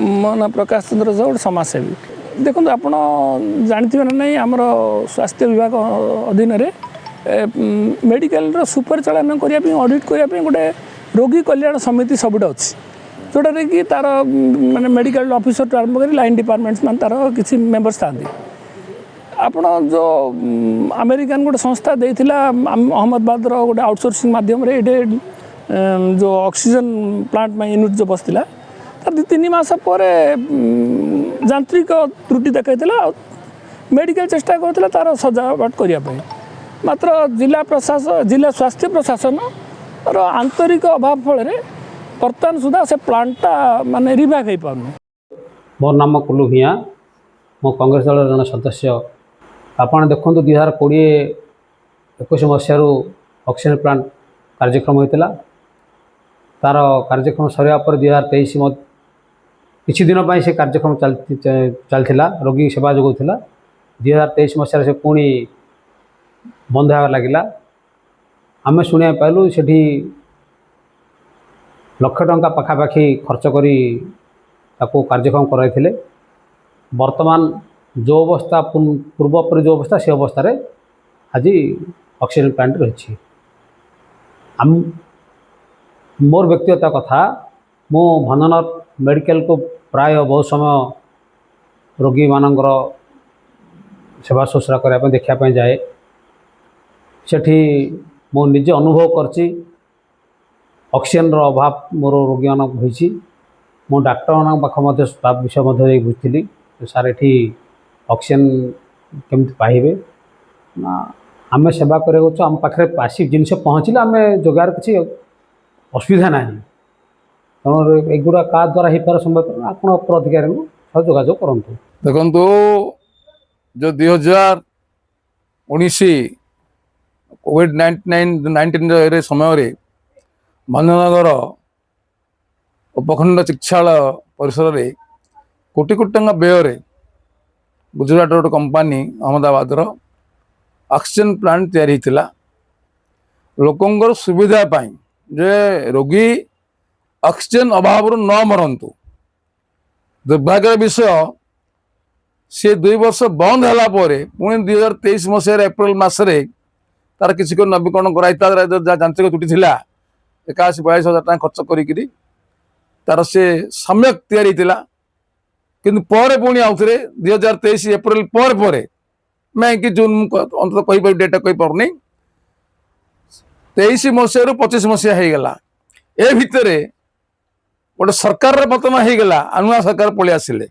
ମୋ ନାଁ ପ୍ରକାଶ ଚନ୍ଦ୍ର ସାହୁ, ଗୋଟେ ସମାଜସେବୀ। ଦେଖନ୍ତୁ, ଆପଣ ଜାଣିଥିବେ ନା ନାହିଁ, ଆମର ସ୍ୱାସ୍ଥ୍ୟ ବିଭାଗ ଅଧୀନରେ ମେଡ଼ିକାଲର ସୁପରିଚାଳନା କରିବା ପାଇଁ, ଅଡ଼ିଟ୍ କରିବା ପାଇଁ ଗୋଟେ ରୋଗୀ କଲ୍ୟାଣ ସମିତି ସବୁଟା ଅଛି, ଯେଉଁଟାରେ କି ତା'ର ମାନେ ମେଡ଼ିକାଲ ଅଫିସରଠୁ ଆରମ୍ଭ କରି ଲାଇନ୍ ଡିପାର୍ଟମେଣ୍ଟସ୍ ମାନେ ତା'ର କିଛି ମେମ୍ବର୍ସ ଥାଆନ୍ତି। ଆପଣ ଯେଉଁ ଆମେରିକାନ ଗୋଟେ ସଂସ୍ଥା ଦେଇଥିଲା ଅହମ୍ମଦାବାଦର ଗୋଟେ ଆଉଟସୋର୍ସିଂ ମାଧ୍ୟମରେ ଏଇଠି ଯେଉଁ ଅକ୍ସିଜେନ୍ ପ୍ଲାଣ୍ଟ ପାଇଁ ୟୁନିଟ୍ ଯେଉଁ ବସିଥିଲା, ତାର 2-3 ମାସ ପରେ ଯାନ୍ତ୍ରିକ ତ୍ରୁଟି ଦେଖାଇଥିଲା। ମେଡ଼ିକାଲ ଚେଷ୍ଟା କରୁଥିଲା ତା'ର ସଜାବାଟ କରିବା ପାଇଁ, ମାତ୍ର ଜିଲ୍ଲା ସ୍ୱାସ୍ଥ୍ୟ ପ୍ରଶାସନର ଆନ୍ତରିକ ଅଭାବ ଫଳରେ ବର୍ତ୍ତମାନ ସୁଦ୍ଧା ସେ ପ୍ଲାଣ୍ଟଟା ମାନେ ରିଭାଇଭ୍ ହୋଇପାରୁନି। ମୋର ନାମ କୁଲୁ ଭୂୟାଁ, ମୁଁ କଂଗ୍ରେସ ଦଳର ଜଣେ ସଦସ୍ୟ। ଆପଣ ଦେଖନ୍ତୁ, 2020-21 ମସିହାରୁ ଅକ୍ସିଜେନ୍ ପ୍ଲାଣ୍ଟ କାର୍ଯ୍ୟକ୍ରମ ହୋଇଥିଲା। ତା'ର କାର୍ଯ୍ୟକ୍ରମ ସରିବା ପରେ 2023 କିଛି ଦିନ ପାଇଁ ସେ କାର୍ଯ୍ୟକ୍ରମ ଚାଲିଥିଲା, ରୋଗୀ ସେବା ଯୋଗାଉଥିଲା। 2023 ମସିହାରେ ସେ ପୁଣି ବନ୍ଦ ହେବାକୁ ଲାଗିଲା। ଆମେ ଶୁଣିବାକୁ ପାଇଲୁ ସେଠି ଲକ୍ଷ ଟଙ୍କା ପାଖାପାଖି ଖର୍ଚ୍ଚ କରି ତାକୁ କାର୍ଯ୍ୟକ୍ରମ କରାଇଥିଲେ। ବର୍ତ୍ତମାନ ଯେଉଁ ଅବସ୍ଥା, ପୂର୍ବ ପରି ଯେଉଁ ଅବସ୍ଥା, ସେ ଅବସ୍ଥାରେ ଆଜି ଅକ୍ସିଜେନ୍ ପ୍ଲାଣ୍ଟ ରହିଛି। ମୋର ବ୍ୟକ୍ତିଗତ କଥା, ମୁଁ ଭଞ୍ଜନଗର ମେଡ଼ିକାଲକୁ ପ୍ରାୟ ବହୁତ ସମୟ ରୋଗୀମାନଙ୍କର ସେବା ଶୁଶ୍ରୂଷା କରିବା ପାଇଁ, ଦେଖିବା ପାଇଁ ଯାଏ। ସେଠି ମୁଁ ନିଜେ ଅନୁଭବ କରିଛି ଅକ୍ସିଜେନ୍ର ଅଭାବ ମୋର ରୋଗୀମାନଙ୍କୁ ହୋଇଛି। ମୁଁ ଡାକ୍ତରମାନଙ୍କ ପାଖ ମଧ୍ୟ ତା ବିଷୟ ମଧ୍ୟ ଯାଇ ବୁଝିଥିଲି, ସାର୍ ଏଠି ଅକ୍ସିଜେନ୍ କେମିତି ପାଇବେ ନା, ଆମେ ସେବା କରିବାକୁ ଆମ ପାଖରେ ଆସି ଜିନିଷ ପହଞ୍ଚିଲେ ଆମେ ଯୋଗାଇବାର କିଛି ଅସୁବିଧା ନାହିଁ। ତେଣୁ ଏଗୁଡ଼ା କାହା ଦ୍ୱାରା ହେଇପାରେ ସମ୍ଭବ, ଆପଣ ଉପର ଅଧିକାରୀଙ୍କୁ ସହ ଯୋଗାଯୋଗ କରନ୍ତୁ। ଦେଖନ୍ତୁ, ଯେଉଁ 2019 କୋଭିଡ୍-19 ସମୟରେ ଭଞ୍ଜନଗର ଉପଖଣ୍ଡ ଚିକିତ୍ସାଳୟ ପରିସରରେ କୋଟି କୋଟି ଟଙ୍କା ବ୍ୟୟରେ ଗୁଜୁରାଟର ଗୋଟେ କମ୍ପାନୀ ଅହମ୍ମଦାବାଦର ଅକ୍ସିଜେନ୍ ପ୍ଲାଣ୍ଟ ତିଆରି ହୋଇଥିଲା। ଲୋକଙ୍କର ସୁବିଧା ପାଇଁ, ଯେ ରୋଗୀ ଅକ୍ସିଜେନ୍ ଅଭାବରୁ ନ ମରନ୍ତୁ। ଦୁର୍ଭାଗ୍ୟର ବିଷୟ, ସେ 2 ବର୍ଷ ବନ୍ଦ ହେଲା ପରେ ପୁଣି 2023 ମସିହାର ଏପ୍ରିଲ ମାସରେ ତାର କିଛି ନବୀକରଣ କରାଇ, ତାର ଯାନ୍ତ୍ରିକ ତ୍ରୁଟି ଥିଲା, 81-82 ହଜାର ଟଙ୍କା ଖର୍ଚ୍ଚ କରିକିରି ତାର ସେ ସମ୍ୟକ୍ ତିଆରି ହେଇଥିଲା। କିନ୍ତୁ ପରେ ପୁଣି ଆଉଥରେ 2023 ଏପ୍ରିଲ ପରେ ମେ କି ଜୁନ୍, ଅନ୍ତତଃ କହିପାରି ଡେଟ୍ଟା କହିପାରୁନି, 23 ମସିହାରୁ 25 ମସିହା ହେଇଗଲା। ଏ ଭିତରେ ଗୋଟେ ସରକାରର ପତନ ହେଇଗଲା, ନୂଆ ସରକାର ପଳେଇ ଆସିଲେ।